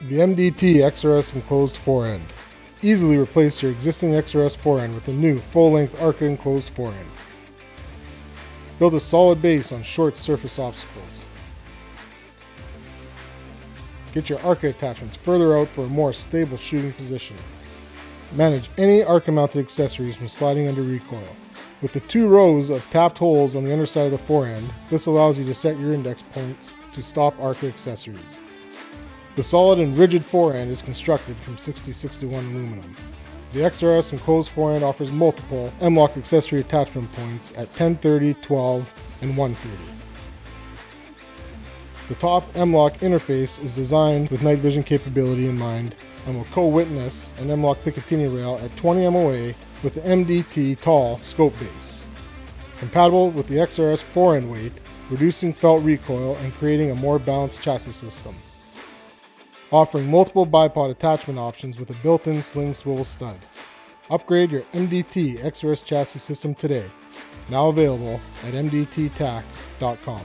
The MDT XRS Enclosed Forend. Easily replace your existing XRS forend with a new full-length ARCA enclosed forend. Build a solid base on short surface obstacles. Get your ARCA attachments further out for a more stable shooting position. Manage any ARCA mounted accessories from sliding under recoil. With the 2 rows of tapped holes on the underside of the forend, this allows you to set your index points to stop ARCA accessories. The solid and rigid forend is constructed from 6061 aluminum. The XRS Enclosed Forend offers multiple M-LOK accessory attachment points at 1030, 12, and 130. The top M-LOK interface is designed with night vision capability in mind and will co-witness an M-LOK Picatinny rail at 20 MOA with the MDT tall scope base. Compatible with the XRS forend weight, reducing felt recoil and creating a more balanced chassis system. Offering multiple bipod attachment options with a built-in sling swivel stud. Upgrade your MDT XRS chassis system today. Now available at mdttac.com.